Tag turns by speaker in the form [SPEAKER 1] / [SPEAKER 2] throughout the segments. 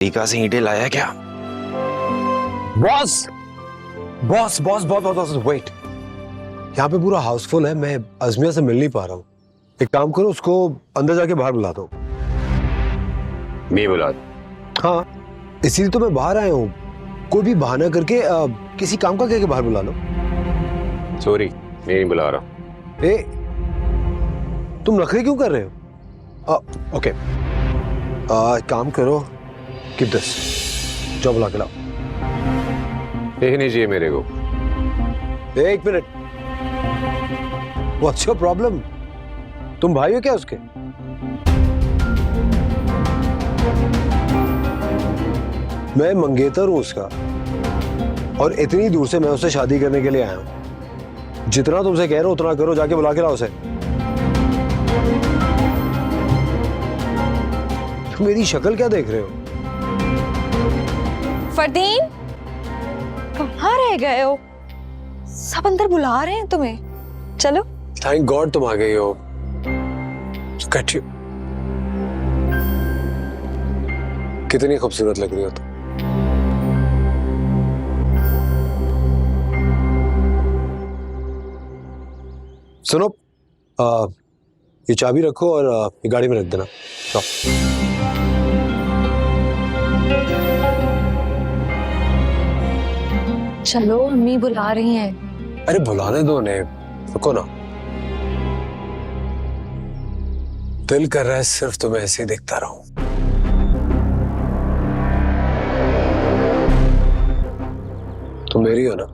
[SPEAKER 1] टीका से ईंटें लाया क्या?
[SPEAKER 2] Boss boss boss boss boss wait, यहाँ पे पूरा हाउसफुल है, मैं अजमिया से मिल नहीं पा रहा हूँ। एक काम करो, उसको अंदर जाके बाहर बुला दो।
[SPEAKER 1] मैं बुला?
[SPEAKER 2] हाँ, इसीलिए तो मैं बाहर आया हूँ। कोई भी बहाना करके किसी काम का कह के बाहर बुला लो।
[SPEAKER 1] सॉरी, मैं नहीं बुला रहा।
[SPEAKER 2] ए, तुम नखरे क्यों कर रहे हो? ओके, काम करो, कीप दिस, जाओ बुला के लाओ।
[SPEAKER 1] यही नहीं चाहिए मेरे को।
[SPEAKER 2] एक मिनट, व्हाट्स योर प्रॉब्लम? तुम भाई हो क्या उसके? मैं मंगेतर हूं उसका, और इतनी दूर से मैं उससे शादी करने के लिए आया हूं। जितना तुमसे कह रहा हूं उतना करो, जाके बुला के लाओ उसे। तुम मेरी शक्ल क्या देख रहे हो?
[SPEAKER 3] फरदीन, कहाँ रह गए हो? सब अंदर बुला रहे हैं तुम्हें, चलो।
[SPEAKER 2] थैंक गॉड तुम आ गई हो। कितनी खूबसूरत लग रही हो तुम। सुनो, ये चाबी रखो और ये गाड़ी में रख देना।
[SPEAKER 3] चलो, अम्मी बुला रही हैं।
[SPEAKER 2] अरे बुलाने दो उन्हें, रुको ना। दिल कर रहा है सिर्फ तुम्हें ऐसे ही देखता रहूं। तुम मेरी हो ना?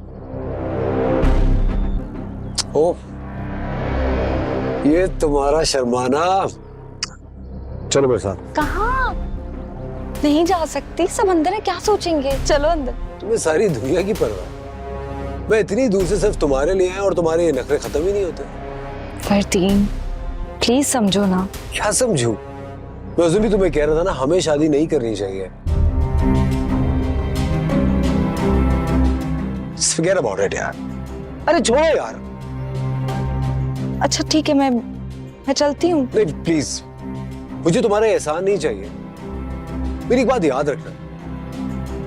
[SPEAKER 2] ओ, ये तुम्हारा शर्माना। चलो मेरे साथ।
[SPEAKER 3] कहाँ? नहीं जा सकती, सब अंदर है, क्या सोचेंगे? चलो अंदर।
[SPEAKER 2] तुम्हें सारी दुनिया की परवाह। मैं इतनी दूर से सिर्फ तुम्हारे लिए आया और तुम्हारे ये नखरे खत्म ही नहीं होते।
[SPEAKER 3] फरदीन, प्लीज समझो ना।
[SPEAKER 2] क्या समझूं? मैं उस दिन भी तुम्हें कह रहा था ना, हमें शादी नहीं करनी चाहिए। Forget about it यार। अरे छोड़ो यार।
[SPEAKER 3] अच्छा ठीक है, मैं चलती हूँ।
[SPEAKER 2] नहीं प्लीज, मुझे तुम्हारा एहसान नहीं चाहिए। मेरी एक बात याद रखना,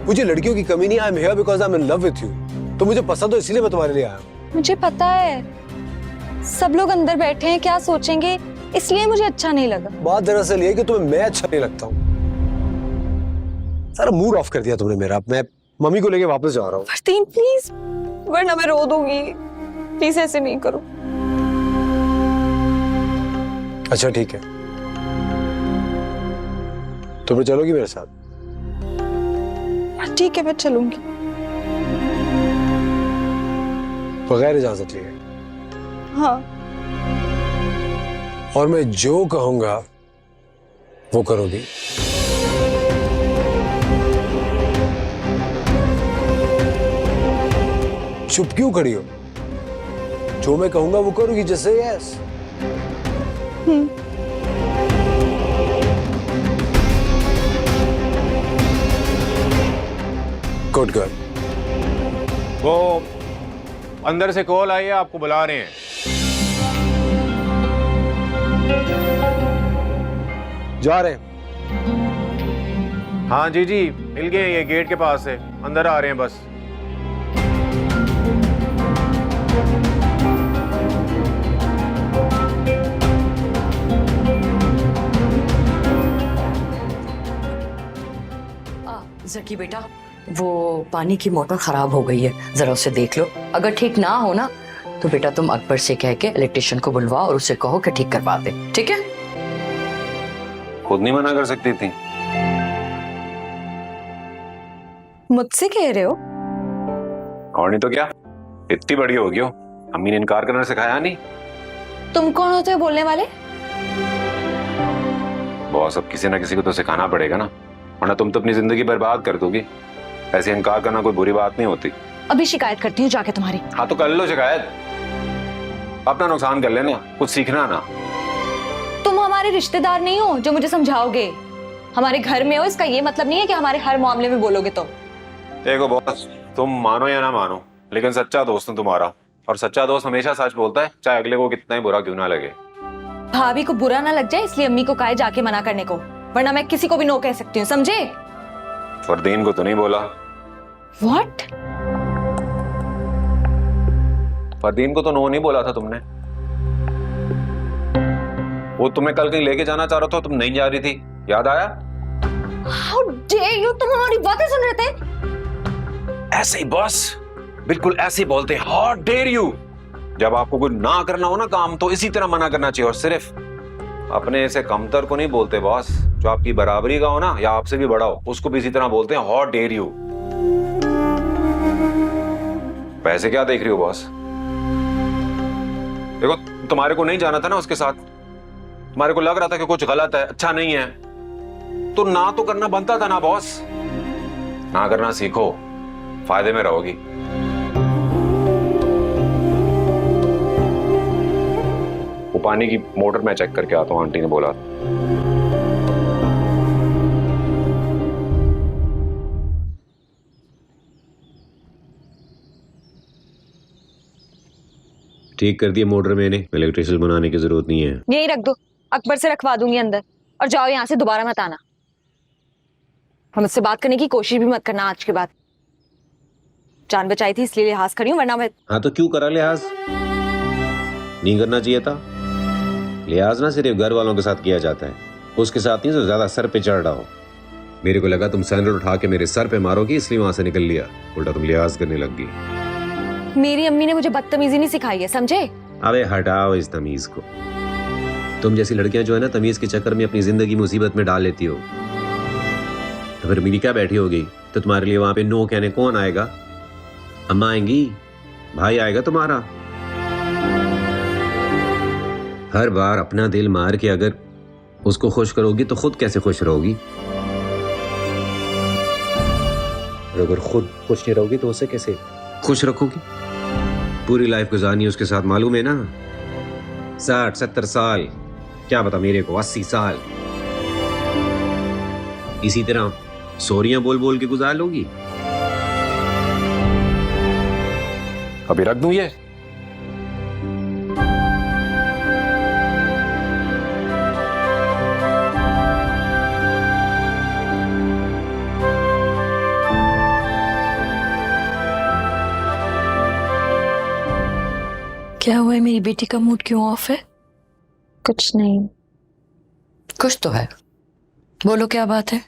[SPEAKER 2] मुझे लड़कियों की कमी नहीं। I am here because I am in love with you. तो मुझे पसंद हो, इसलिए मैं तुम्हारे लिए आया हूँ।
[SPEAKER 3] मुझे पता है, सब लोग अंदर बैठे हैं, क्या सोचेंगे, इसलिए मुझे अच्छा नहीं लगा।
[SPEAKER 2] बात दरअसल ये कि तुम्हें मैं अच्छा नहीं लगता हूँ। सारा मूड ऑफ कर दिया तुमने मेरा। मैं मम्मी को लेके वापस जा रहा हूँ।
[SPEAKER 3] फरदीन प्लीज, वरना मैं रो दूंगी। प्लीज ऐसे नहीं करो।
[SPEAKER 2] अच्छा ठीक है, तुम चलोगी मेरे साथ?
[SPEAKER 3] ठीक है, मैं चलूंगी।
[SPEAKER 2] बगैर इजाजत लिए?
[SPEAKER 3] हाँ।
[SPEAKER 2] और मैं जो कहूंगा वो करोगी? चुप क्यों खड़ी हो? जो मैं कहूंगा वो करोगी? जैसे यस। Good girl.
[SPEAKER 1] वो अंदर से कॉल आई है, आपको बुला रहे हैं।
[SPEAKER 2] जा रहे हैं?
[SPEAKER 1] हाँ जी जी, मिल गए, ये गेट के पास है, अंदर आ रहे हैं बस।
[SPEAKER 4] जकी बेटा, वो पानी की मोटर खराब हो गई है, जरा उसे देख लो। अगर ठीक ना हो ना तो बेटा तुम अकबर से कह के इलेक्ट्रिशियन को बुलवाओ और उसे कहो कि ठीक करवा दे, ठीक है?
[SPEAKER 1] खुद नहीं मना कर सकती थी?
[SPEAKER 3] मुझसे कह रहे हो?
[SPEAKER 1] और नहीं तो क्या, इतनी बड़ी हो गई हो, अम्मी ने इनकार करना सिखाया नहीं?
[SPEAKER 3] तुम कौन होते हो बोलने वाले?
[SPEAKER 1] बॉस, अब किसी ना किसी को तो सिखाना पड़ेगा ना, वरना तुम तो अपनी जिंदगी बर्बाद कर दोगी। ऐसे इनकार करना कोई बुरी बात नहीं होती।
[SPEAKER 3] अभी शिकायत करती हूँ जाके तुम्हारी।
[SPEAKER 1] हाँ तो कर लो शिकायत, अपना नुकसान कर लेना, कुछ सीखना ना।
[SPEAKER 3] तुम हमारे रिश्तेदार नहीं हो जो मुझे समझाओगे। हमारे घर में हो, इसका ये मतलब नहीं है कि हमारे हर मामले में बोलोगे तुम।
[SPEAKER 1] देखो बॉस, तुम मानो या ना मानो, लेकिन सच्चा दोस्त हूं तुम्हारा, और सच्चा दोस्त हमेशा सच बोलता है, चाहे अगले को कितना ही बुरा क्यों ना लगे।
[SPEAKER 3] भाभी को बुरा ना लग जाए इसलिए अम्मी को कहा जाके मना करने को, वरना मैं किसी को भी नो कह सकती हूँ, समझे?
[SPEAKER 1] फरदीन को तो नहीं बोला?
[SPEAKER 3] व्हाट?
[SPEAKER 1] फरदीन को तो नो नहीं बोला था तुमने। वो तुम्हें कल कहीं लेके जाना चाह रहा था, तुम नहीं जा रही थी, याद आया?
[SPEAKER 3] हाउ डेयर यू, तुम हमारी बातें सुन रहे थे?
[SPEAKER 1] ऐसे ही बॉस, बिल्कुल ऐसे ही बोलते हैं, हाउ डेयर यू। जब आपको कोई ना करना हो ना काम, तो इसी तरह मना करना चाहिए। और सिर्फ अपने ऐसे कमतर को नहीं बोलते बॉस, जो आपकी बराबरी का हो ना या आपसे भी बड़ा हो, उसको भी इसी तरह बोलते हैं, हाउ डेयर यू। पैसे क्या देख रही हो बॉस? देखो, तुम्हारे को नहीं जाना था ना उसके साथ, तुम्हारे को लग रहा था कि कुछ गलत है, अच्छा नहीं है, तो ना तो करना बनता था ना बॉस। ना करना सीखो, फायदे में रहोगी। वो पानी की मोटर मैं चेक करके आता हूं, आंटी ने बोला।
[SPEAKER 5] ठीक कर दिया मोटर मैंने, इलेक्ट्रिशियन बनाने की जरूरत नहीं है।
[SPEAKER 3] यही रख दो, अकबर से रखवा दूंगी अंदर, और जाओ यहाँ से, दोबारा मत आना। हम मुझसे बात करने की कोशिश भी मत करना आज के बाद। जान बचाई थी इसलिए लिहाज करी हूं, वरना मैं।
[SPEAKER 5] हाँ तो क्यों करा लिहाज? नहीं करना चाहिए था। लिहाज ना सिर्फ घर वालों के साथ किया जाता है, उसके साथ नहीं जो ज्यादा सर पे चढ़ रहा हो। मेरे को लगा तुम सैंडल उठा के मेरे सर पे मारोगी, इसलिए वहां से निकल लिया, उल्टा तुम लिहाज करने लग गई।
[SPEAKER 3] मेरी अम्मी ने मुझे बदतमीजी नहीं सिखाई है, समझे?
[SPEAKER 5] अबे हटाओ इस तमीज को। तुम जैसी लड़कियां जो है ना, तमीज के चक्कर में अपनी जिंदगी मुसीबत में डाल लेती हो। तो फिर मेरी क्या बैठी होगी, तो तुम्हारे लिए वहां पे नो कहने कौन आएगा? अम्मा आएंगी, भाई आएगा तुम्हारा। हर बार अपना दिल मार के अगर उसको खुश करोगी तो खुद कैसे खुश रहोगी? और अगर खुद खुश नहीं रहोगी तो उसे कैसे खुश रखोगी? पूरी लाइफ गुजारनी उसके साथ, मालूम है ना? 60-70 साल, क्या पता मेरे को 80 साल। इसी तरह सोरियां बोल बोल के गुजार लोगी।
[SPEAKER 1] अभी रख दूं ये?
[SPEAKER 4] क्या हुआ है? मेरी बेटी का मूड क्यों ऑफ है?
[SPEAKER 3] कुछ नहीं।
[SPEAKER 4] कुछ तो है, बोलो क्या बात है?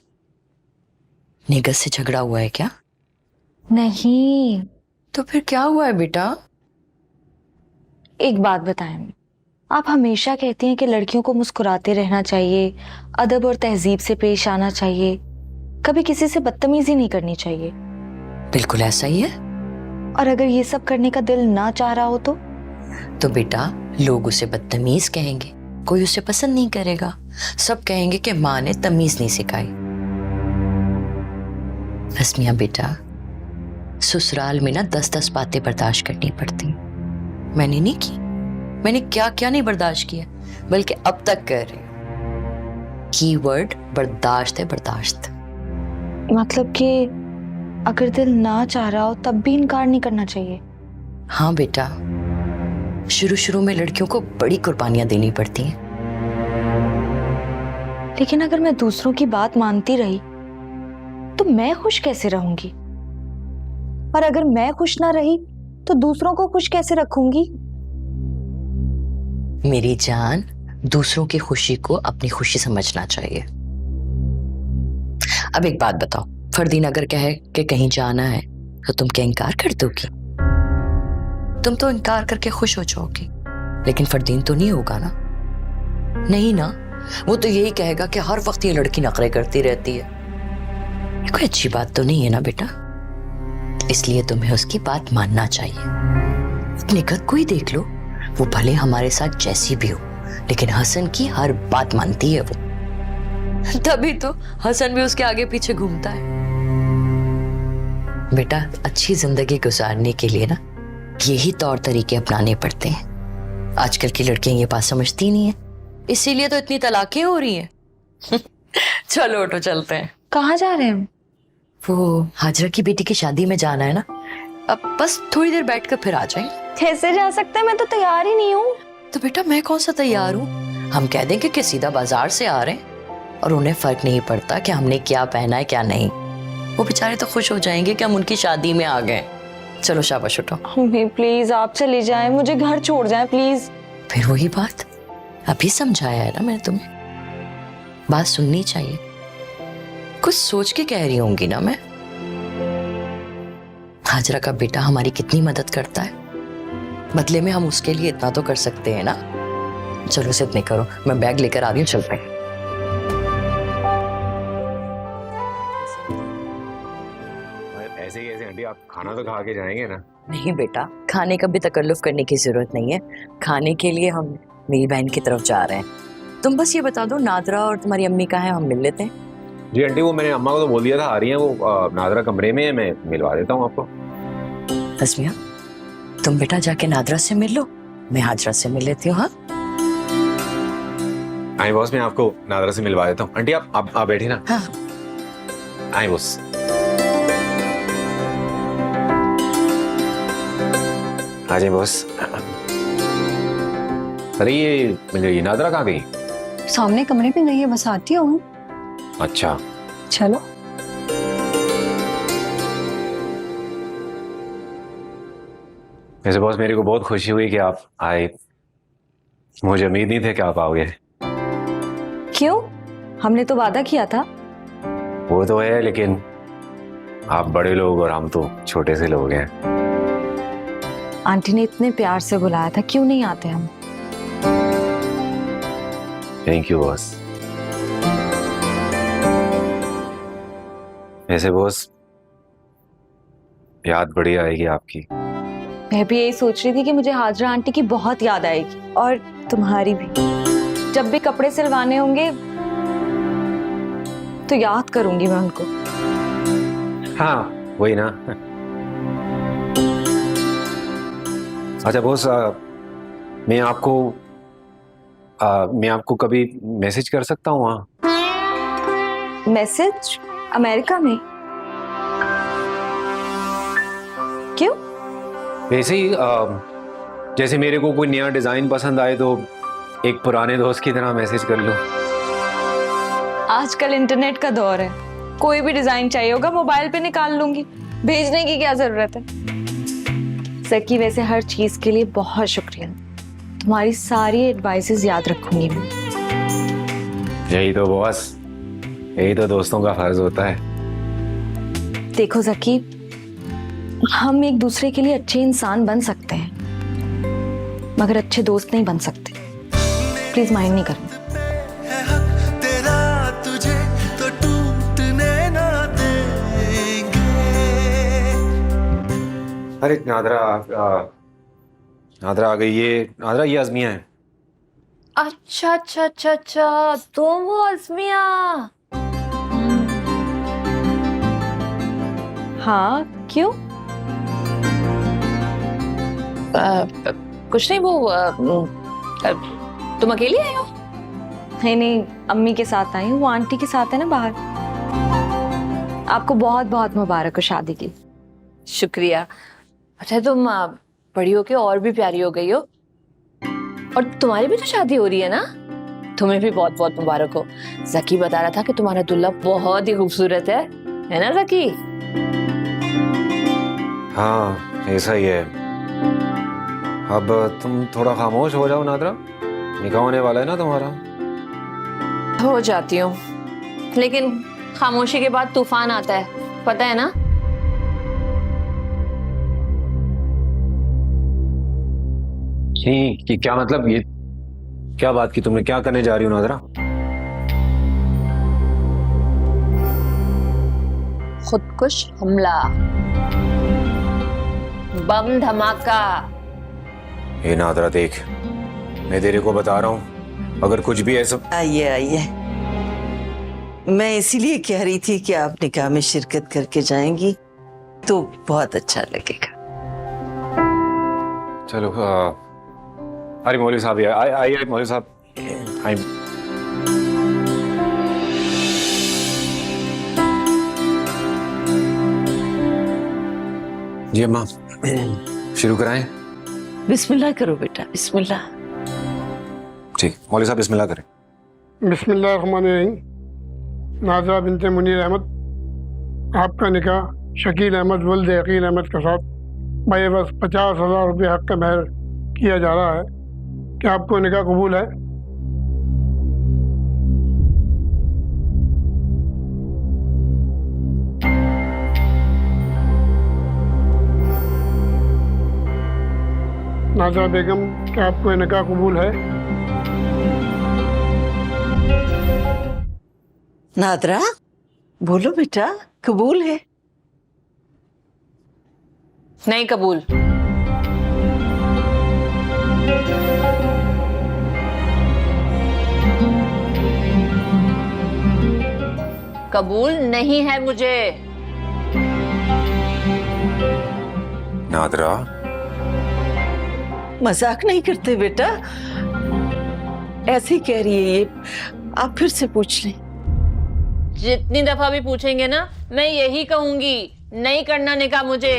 [SPEAKER 4] निगत से झगड़ा हुआ है क्या?
[SPEAKER 3] नहीं।
[SPEAKER 4] तो फिर क्या हुआ है बेटा?
[SPEAKER 3] एक बात बताएं, आप हमेशा कहती हैं कि लड़कियों को मुस्कुराते रहना चाहिए, अदब और तहजीब से पेश आना चाहिए, कभी किसी से बदतमीजी नहीं करनी चाहिए।
[SPEAKER 4] बिल्कुल ऐसा ही है।
[SPEAKER 3] और अगर ये सब करने का दिल ना चाह रहा हो
[SPEAKER 4] तो बेटा लोग उसे बदतमीज कहेंगे, कोई उसे पसंद नहीं करेगा, सब कहेंगे कि माँ ने तमीज नहीं सिखाई। रश्मिया बेटा, ससुराल में ना 10-10 बातें बर्दाश्त करनी पड़ती। मैंने नहीं की, मैंने क्या क्या नहीं बर्दाश्त किया, बल्कि अब तक कर रही हूं। कीवर्ड बर्दाश्त है, बर्दाश्त।
[SPEAKER 3] मतलब कि अगर दिल ना चाह रहा हो तब भी इनकार नहीं करना चाहिए?
[SPEAKER 4] हाँ बेटा, शुरू शुरू में लड़कियों को बड़ी कुर्बानियां देनी पड़ती हैं।
[SPEAKER 3] लेकिन अगर मैं दूसरों की बात मानती रही तो मैं खुश कैसे रहूंगी? और अगर मैं खुश ना रही तो दूसरों को खुश कैसे रखूंगी?
[SPEAKER 4] मेरी जान, दूसरों की खुशी को अपनी खुशी समझना चाहिए। अब एक बात बताओ, फरदीन अगर कहे कि कहीं जाना है तो तुम क्या इनकार कर दोगी? तुम तो इनकार करके खुश हो जाओगी, लेकिन फरदीन तो नहीं होगा ना? नहीं ना, वो तो यही कहेगा कि हर वक्त ये लड़की नखरे करती रहती है। ये कोई अच्छी बात तो नहीं है ना बेटा, इसलिए तुम्हें उसकी बात मानना चाहिए। निकत को ही देख लो, वो भले हमारे साथ जैसी भी हो, लेकिन हसन की हर बात मानती है वो। तभी तो हसन भी उसके आगे पीछे घूमता है। बेटा अच्छी जिंदगी गुजारने के लिए ना यही तौर तरीके अपनाने पड़ते हैं। आजकल की लड़कियां ये बात समझती नहीं है, इसीलिए तो इतनी तलाकें हो रही हैं। चलो ऑटो चलते हैं।
[SPEAKER 3] कहाँ जा रहे हैं?
[SPEAKER 4] वो हाजरा की बेटी की शादी में जाना है ना, अब बस थोड़ी देर बैठकर फिर आ जाएंगे।
[SPEAKER 3] कैसे जा सकते हैं? मैं तो तैयार ही नहीं हूँ।
[SPEAKER 4] तो बेटा मैं कौन सा तैयार हूँ? हम कह देंगे कि सीधा बाजार से आ रहे हैं, और उन्हें फर्क नहीं पड़ता कि हमने क्या पहना है क्या नहीं। वो बेचारे तो खुश हो जाएंगे कि हम उनकी शादी में आ गए। चलो शाबाश उठो।
[SPEAKER 3] मम्मी प्लीज आप चली जाएं, मुझे घर छोड़ जाएं प्लीज।
[SPEAKER 4] फिर वही बात, अभी समझाया है ना मैंने तुम्हें, बात सुननी चाहिए। कुछ सोच के कह रही होंगी ना मैं। हाजरा का बेटा हमारी कितनी मदद करता है, बदले में हम उसके लिए इतना तो कर सकते हैं ना। चलो सिर्फ नहीं करो, मैं बैग लेकर आ रही हूँ, चलते हैं।
[SPEAKER 1] ऐसे ही ऐसे आंटी आप खाना तो खा के जाएंगे ना?
[SPEAKER 4] नहीं बेटा, खाने का भी तकल्लुफ करने की जरूरत नहीं है। खाने के लिए हम मेरी बहन की तरफ जा रहे हैं। तुम बस ये बता दो नादरा और तुम्हारी अम्मी कहाँ है, हम मिल लेते हैं।
[SPEAKER 1] जी आंटी, वो मैंने अम्मा को तो बोल दिया था, आ रही हैं वो। नादरा कमरे में है, मैं मिलवा देता हूँ आपको।
[SPEAKER 4] हस्मिया, तुम बेटा जाके नादरा से मिल लो, मैं हाजरा से मिल लेती हूँ। हाँ
[SPEAKER 1] आई बॉस, मैं आपको नादरा से मिलवा देता हूँ। आंटी आप बैठी ना।
[SPEAKER 4] हाँ।
[SPEAKER 1] आई बॉस। आ जाए बॉस। अरे ये नादरा कहाँ गई?
[SPEAKER 6] सामने कमरे पे गई है, बस आती हूँ।
[SPEAKER 1] अच्छा
[SPEAKER 6] चलो।
[SPEAKER 1] वैसे बॉस, मेरे को बहुत खुशी हुई कि आप आए। मुझे उम्मीद नहीं थे कि आप आओगे।
[SPEAKER 3] क्यों? हमने तो वादा किया था।
[SPEAKER 1] वो तो है, लेकिन आप बड़े लोग और हम तो छोटे से लोग हैं।
[SPEAKER 3] आंटी ने इतने प्यार से बुलाया था, क्यों नहीं आते हम?
[SPEAKER 1] Thank you boss. वैसे बॉस, याद बड़ी आएगी आपकी।
[SPEAKER 3] मैं भी यही सोच रही थी कि मुझे हाजरा आंटी की बहुत याद आएगी, और तुम्हारी भी। जब भी कपड़े सिलवाने होंगे तो याद करूंगी मैं उनको।
[SPEAKER 1] हाँ वही ना। अच्छा बॉस, मैं आपको कभी मैसेज कर सकता हूँ वहाँ?
[SPEAKER 3] मैसेज? अमेरिका में? क्यों?
[SPEAKER 1] वैसे ही जैसे मेरे को कोई नया डिजाइन पसंद आए तो एक पुराने दोस्त की तरह मैसेज कर लो।
[SPEAKER 3] आजकल इंटरनेट का दौर है, कोई भी डिजाइन चाहिए होगा मोबाइल पे निकाल लूंगी, भेजने की क्या जरूरत है। सकी, वैसे हर चीज के लिए बहुत शुक्रिया। तुम्हारी सारी एडवाइसेस याद रखूंगी मैं।
[SPEAKER 1] यही तो बॉस, यही तो दोस्तों का फर्ज होता है।
[SPEAKER 3] देखो जकी, हम एक दूसरे के लिए अच्छे इंसान बन सकते हैं, मगर अच्छे दोस्त नहीं बन सकते। प्लीज माइंड नहीं करना।
[SPEAKER 1] अरे नादरा आ गई। नादरा, ये अज़मिया है।
[SPEAKER 3] अच्छा अच्छा अच्छा अच्छा, तुम वो अज़मिया? हाँ, क्यों?
[SPEAKER 4] कुछ नहीं, वो तुम अकेली आई हो?
[SPEAKER 3] नहीं नहीं, अम्मी के साथ आई हूँ, वो आंटी के साथ है ना बाहर। आपको बहुत बहुत मुबारक हो शादी की।
[SPEAKER 7] शुक्रिया। अच्छा, तुम बड़ी हो के और भी प्यारी हो गई हो, और तुम्हारी भी तो शादी हो रही है ना? तुम्हें भी बहुत बहुत मुबारक हो। जकी बता रहा था कि तुम्हारा दुल्हा बहुत ही खूबसूरत है ना जकी?
[SPEAKER 1] हाँ ऐसा ही है। अब तुम थोड़ा खामोश हो जाओ नादरा, निकाह होने वाला है ना तुम्हारा।
[SPEAKER 7] हो जाती हूँ, लेकिन खामोशी के बाद तूफान आता है, पता है ना?
[SPEAKER 1] कि क्या मतलब, ये क्या बात की तुमने? क्या करने जा रही हो नादरा?
[SPEAKER 7] खुदकुश हमला, बम धमाका।
[SPEAKER 1] ये नादरा देख, मैं तेरे को बता रहा हूँ, अगर कुछ भी ऐसा।
[SPEAKER 8] आइए आइए, मैं इसीलिए कह रही थी कि आप निकाह में शिरकत करके जाएंगी तो बहुत अच्छा लगेगा।
[SPEAKER 1] चलो अरे मौलवी साहब, आइए मौलवी साहब, आइए। जी अम्मा, शुरू कराएं?
[SPEAKER 8] बिस्मिल्लाह करो बेटा, बिस्मिल्लाह।
[SPEAKER 1] ठीक, मौलवी साहब बिस्मिल्लाह करें।
[SPEAKER 9] बिस्मिल्लाहिर्रहमानिर्रहीम। नाज़रा बिनते मुनीर अहमद आपका निकाह शकील अहमद वल्द यकीन अहमद के साथ भाई बस 50,000 रुपये हक का महर किया जा रहा है। क्या आपको निकाह कबूल है? नाज़रा बेगम, क्या आपको निकाह कबूल है?
[SPEAKER 8] नादरा, बोलो बेटा, कबूल है?
[SPEAKER 7] नहीं कबूल। कबूल नहीं है मुझे।
[SPEAKER 1] नादरा,
[SPEAKER 8] मजाक नहीं करते बेटा, ऐसे ही कह रही है ये। आप फिर से पूछ लें।
[SPEAKER 7] जितनी दफा भी पूछेंगे ना, मैं यही कहूंगी, नहीं करना निकाह मुझे।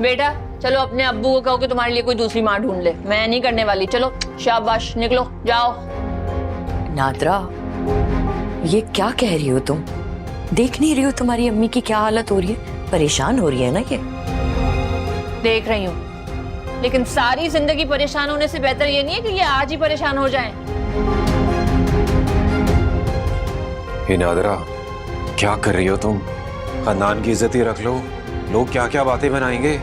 [SPEAKER 7] बेटा चलो अपने अब्बू को कहो कि तुम्हारे लिए कोई दूसरी माँ ढूंढ ले, मैं नहीं करने वाली। चलो शाबाश, निकलो जाओ।
[SPEAKER 4] नादरा, ये क्या कह रही हो तुम? देख नहीं रही हो तुम्हारी अम्मी की क्या हालत हो रही है? परेशान हो रही है ना ये।
[SPEAKER 7] देख रही हूँ, लेकिन सारी जिंदगी परेशान होने से बेहतर ये नहीं है कि ये आज ही परेशान हो जाएं।
[SPEAKER 1] हे नादरा, क्या कर रही हो तुम? खानदान की इज्जत ही रख लो, लोग क्या क्या बातें बनाएंगे।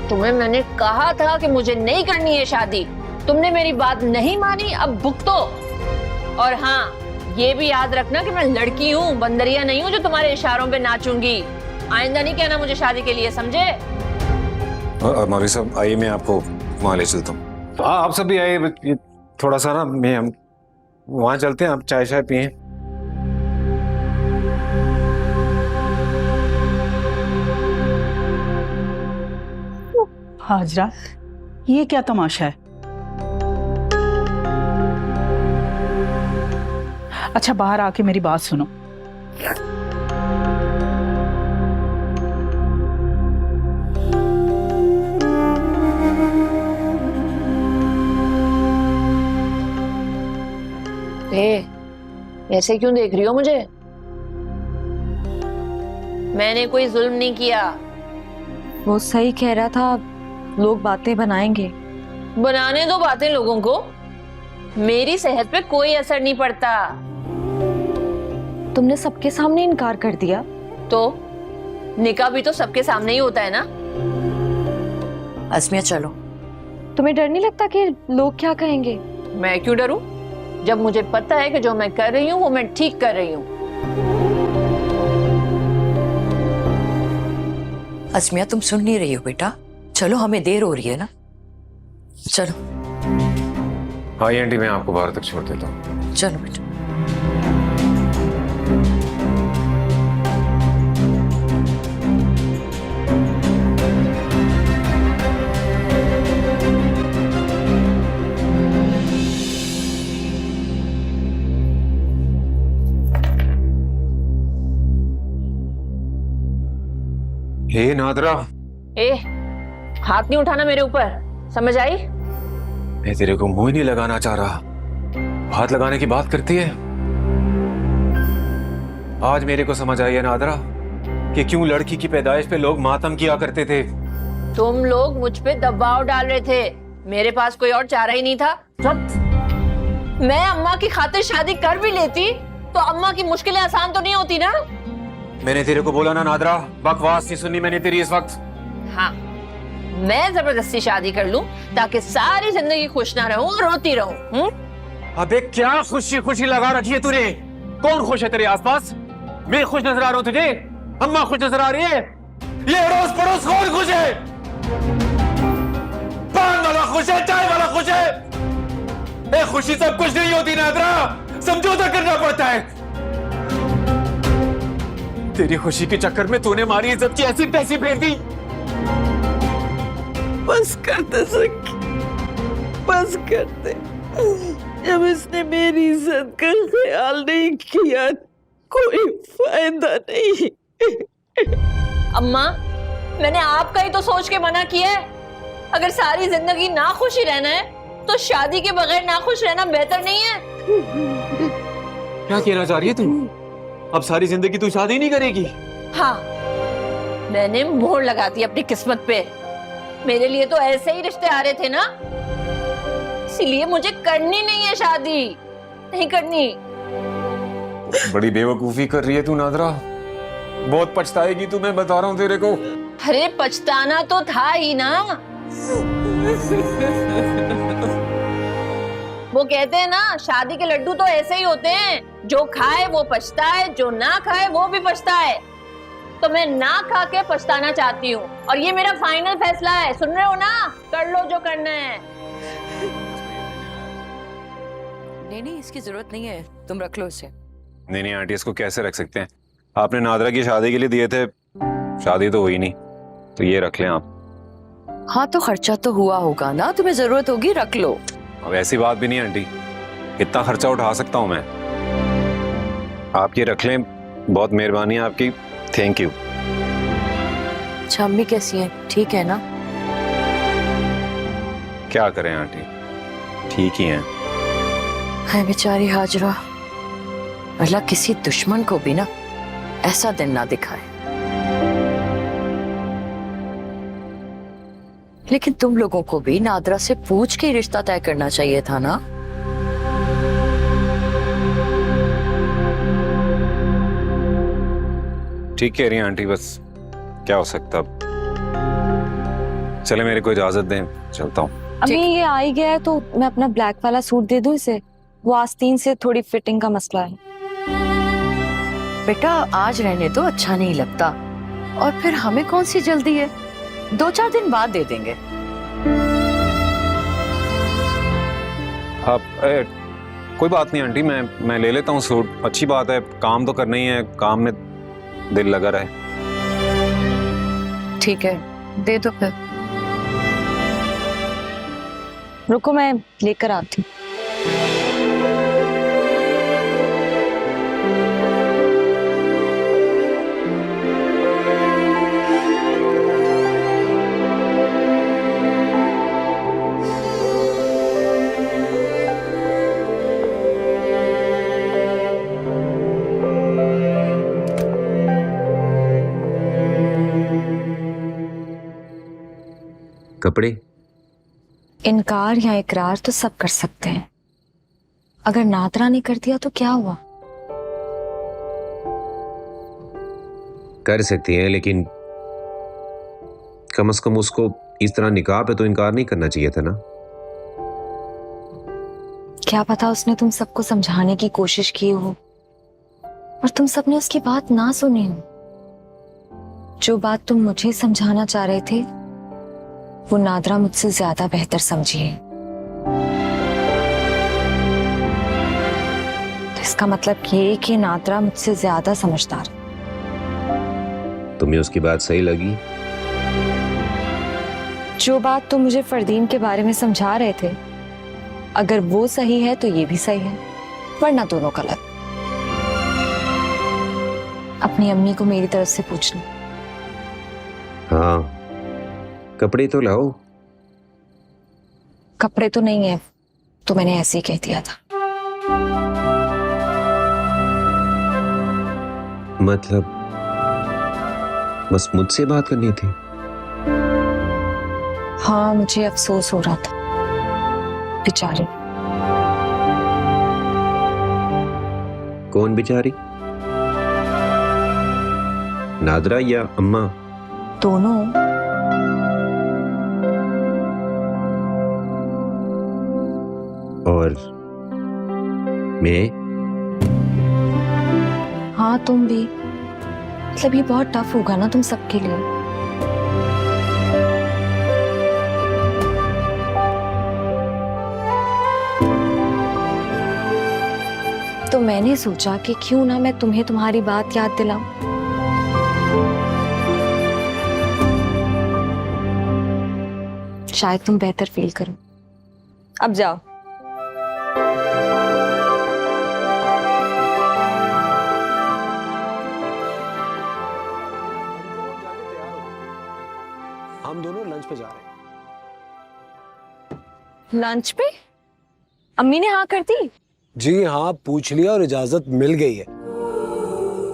[SPEAKER 7] तुम्हें मैंने कहा था कि मुझे नहीं करनी है शादी, तुमने मेरी बात नहीं मानी, अब भुगतो। और हाँ, ये भी याद रखना कि मैं लड़की हूँ, बंदरिया नहीं हूँ जो तुम्हारे इशारों पे नाचूंगी। आइंदा नहीं कहना मुझे शादी के लिए, समझे?
[SPEAKER 1] मौलवी साहब आइए, मैं आपको वहाँ ले चलता हूँ। आप सब भी आइए, थोड़ा सा ना हम वहाँ चलते हैं, आप चाय शाय पिए।
[SPEAKER 10] हाजरा, ये क्या तमाशा है? अच्छा बाहर आके मेरी बात सुनो।
[SPEAKER 7] ऐसे क्यों देख रही हो मुझे? मैंने कोई जुल्म नहीं किया।
[SPEAKER 3] वो सही कह रहा था, लोग बातें बनाएंगे।
[SPEAKER 7] बनाने दो बातें लोगों को, मेरी सेहत पे कोई असर नहीं पड़ता।
[SPEAKER 3] तुमने सबके सामने इनकार कर दिया।
[SPEAKER 7] तो निकाह भी तो सबके सामने ही होता है ना।
[SPEAKER 4] अस्मिया चलो।
[SPEAKER 3] तुम्हें डर नहीं लगता कि लोग क्या कहेंगे?
[SPEAKER 7] मैं क्यों डरूं, जब मुझे पता है कि जो मैं कर रही हूँ वो मैं ठीक कर रही हूँ।
[SPEAKER 4] अस्मिया तुम सुन नहीं रही हो बेटा, चलो हमें देर हो रही है ना, चलो।
[SPEAKER 1] हाँ आंटी, मैं आपको बाहर तक छोड़ देता हूँ।
[SPEAKER 4] चलो बेटा।
[SPEAKER 1] हे नादरा,
[SPEAKER 7] हाथ नहीं उठाना मेरे ऊपर, समझ आई?
[SPEAKER 1] मैं तेरे को मुंह ही नहीं लगाना चाह रहा, हाथ लगाने की बात करती है। आज मेरे को समझ आई है नादरा कि क्यों लड़की की पैदाइश पे लोग मातम किया करते थे।
[SPEAKER 7] तुम लोग मुझ पे दबाव डाल रहे थे, मेरे पास कोई और चारा ही नहीं था। मैं अम्मा की खातिर शादी कर भी लेती तो अम्मा की मुश्किलें आसान तो नहीं होती ना।
[SPEAKER 1] मैंने तेरे को बोला ना नादरा, बकवास नहीं सुननी मैंने तेरी इस वक्त।
[SPEAKER 7] हाँ, मैं जबरदस्ती शादी कर लूं ताकि सारी जिंदगी खुश ना रहूं और रोती रहूं।
[SPEAKER 1] अबे क्या खुशी खुशी लगा रखी है तूने? कौन खुश है तेरे आसपास? मैं खुश नजर आ रहा हूं तुझे? अम्मा खुश नजर आ रही है? ये अड़ोस पड़ोस कौन खुश है? पान वाला खुश है, चाय वाला खुश है? खुशी सब कुछ नहीं होती नादरा, समझौता करना पड़ता है। तेरी खुशी के चक्कर में तूने हमारी इज्जत की ऐसी तैसी फेर दी।
[SPEAKER 8] बस कर दे सकी, बस कर दे। जब इसने मेरी इज्जत का ख्याल नहीं किया, कोई फायदा नहीं।
[SPEAKER 7] अम्मा, मैंने आपका ही तो सोच के मना किया है। अगर सारी जिंदगी ना खुशी रहना है तो शादी के बगैर ना खुश रहना बेहतर नहीं है?
[SPEAKER 1] क्या कहना चाह रही है तू? अब सारी जिंदगी तू शादी नहीं करेगी?
[SPEAKER 7] हाँ, मैंने मोहर लगा दी अपनी किस्मत पे। मेरे लिए तो ऐसे ही रिश्ते आ रहे थे ना, इसीलिए मुझे करनी नहीं है शादी, नहीं करनी।
[SPEAKER 1] बड़ी बेवकूफी कर रही है तू नादरा, बहुत पछताएगी तू, मैं बता रहा हूँ तेरे को।
[SPEAKER 7] अरे पछताना तो था ही ना। वो कहते हैं ना, शादी के लड्डू तो ऐसे ही होते हैं, जो खाए वो पछताए, जो ना खाए वो भी पछताए। तो मैं ना खा के पछताना चाहती हूँ, और ये मेरा फाइनल फैसला है। सुन रहे हो ना? कर लो जो करना है।
[SPEAKER 4] नहीं, इसकी जरूरत नहीं है, तुम रख लो इसे।
[SPEAKER 1] नहीं आंटी, इसको कैसे रख सकते हैं? आपने नादरा की शादी के लिए दिए थे, शादी तो हुई नहीं, तो ये रख लें आप।
[SPEAKER 4] हाँ तो खर्चा तो हुआ होगा ना, तुम्हें जरूरत होगी, रख लो।
[SPEAKER 1] अब ऐसी बात भी नहीं आंटी, इतना खर्चा उठा सकता हूँ मैं। आप ये रख लें, बहुत मेहरबानी है आपकी, थैंक यू।
[SPEAKER 4] अच्छा अम्मी कैसी है, ठीक है ना?
[SPEAKER 1] क्या करें आंटी, ठीक ही हैं।
[SPEAKER 4] है बेचारी हाजरा, अल्लाह किसी दुश्मन को भी ना ऐसा दिन ना दिखाए। लेकिन तुम लोगों को भी नादरा से पूछ के रिश्ता तय करना चाहिए था ना।
[SPEAKER 1] ठीक कह रही हैं आंटी, बस क्या हो सकता अब। चले मेरे को इजाजत दें, चलता हूँ।
[SPEAKER 3] अभी ये आ ही गया है तो मैं अपना ब्लैक वाला सूट दे दूं इसे, वो आस्तीन से थोड़ी फिटिंग का मसला है।
[SPEAKER 4] बेटा आज रहने तो अच्छा नहीं लगता, और फिर हमें कौन सी जल्दी है, 2-4 दिन बाद दे देंगे।
[SPEAKER 1] आप कोई बात नहीं आंटी, मैं ले लेता हूँ सूट, अच्छी बात है, काम तो करना ही है, काम में दिल लगा रहे।
[SPEAKER 4] ठीक है, दे दो फिर।
[SPEAKER 3] रुको मैं लेकर आती हूँ।
[SPEAKER 5] कपड़े?
[SPEAKER 3] इनकार या इकरार तो सब कर सकते हैं, अगर नादरा ने कर दिया तो क्या हुआ?
[SPEAKER 5] कर सकती हैं, लेकिन कम से कम उसको इस तरह निकाह पे तो इनकार नहीं करना चाहिए था ना।
[SPEAKER 3] क्या पता उसने तुम सबको समझाने की कोशिश की हो और तुम सबने उसकी बात ना सुनी हो। जो बात तुम मुझे समझाना चाह रहे थे वो नादरा मुझसे ज्यादा बेहतर समझी है। तो इसका मतलब ये कि नादरा मुझसे ज्यादा समझदार है।
[SPEAKER 5] तुम्हें उसकी बात सही लगी?
[SPEAKER 3] जो बात तुम मुझे फरदीन के बारे में समझा रहे थे, अगर वो सही है तो ये भी सही है, वरना दोनों गलत। अपनी अम्मी को मेरी तरफ से पूछ लो।
[SPEAKER 5] हाँ, कपड़े तो लाओ।
[SPEAKER 3] कपड़े तो नहीं है, तो मैंने ऐसे ही कह दिया था।
[SPEAKER 5] मतलब बस मुझसे बात करनी थी?
[SPEAKER 3] हाँ, मुझे अफसोस हो रहा था बेचारी।
[SPEAKER 5] कौन बेचारी? नादरा या अम्मा?
[SPEAKER 3] दोनों।
[SPEAKER 5] और मैं?
[SPEAKER 3] हाँ तुम भी। मतलब ये बहुत टफ होगा ना तुम सबके लिए। तो मैंने सोचा कि क्यों ना मैं तुम्हें तुम्हारी बात याद दिलाऊं। शायद तुम बेहतर फील करो। अब जाओ।
[SPEAKER 2] हम दोनों लंच पे जा रहे हैं।
[SPEAKER 3] लंच पे? अम्मी ने हाँ कर दी?
[SPEAKER 2] जी हाँ, पूछ लिया और इजाजत मिल गई है।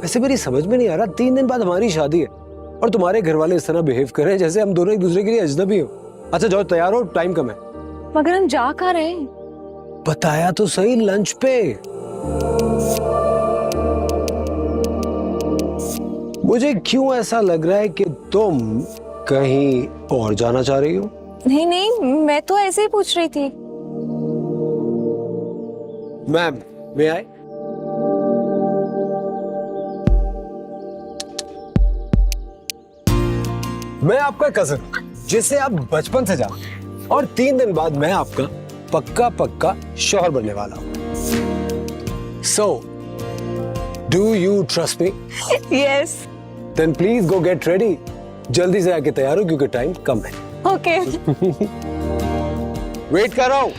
[SPEAKER 2] वैसे मेरी समझ में नहीं आ रहा, 3 दिन बाद हमारी शादी है और तुम्हारे घर वाले इस तरह बिहेव कर रहे हैं जैसे हम दोनों एक दूसरे के लिए अजनबी हो। अच्छा जाओ, तैयार हो, टाइम कम है।
[SPEAKER 3] मगर हम जा कहाँ रहे हैं?
[SPEAKER 2] बताया तो सही, लंच पे। मुझे क्यों ऐसा लग रहा है कि तुम कहीं और जाना चाह रही हो?
[SPEAKER 3] नहीं नहीं, मैं तो ऐसे ही पूछ रही थी।
[SPEAKER 2] Ma'am, may I? मैं आपका कजन जिसे आप बचपन से जानते हैं और 3 दिन बाद मैं आपका पक्का पक्का शौहर बनने वाला हूं। So, do you trust me?
[SPEAKER 3] Yes.
[SPEAKER 2] Then please go get ready. जल्दी से आके तैयार हो क्योंकि टाइम कम है।
[SPEAKER 3] ओके।
[SPEAKER 2] वेट कर रहा हूं।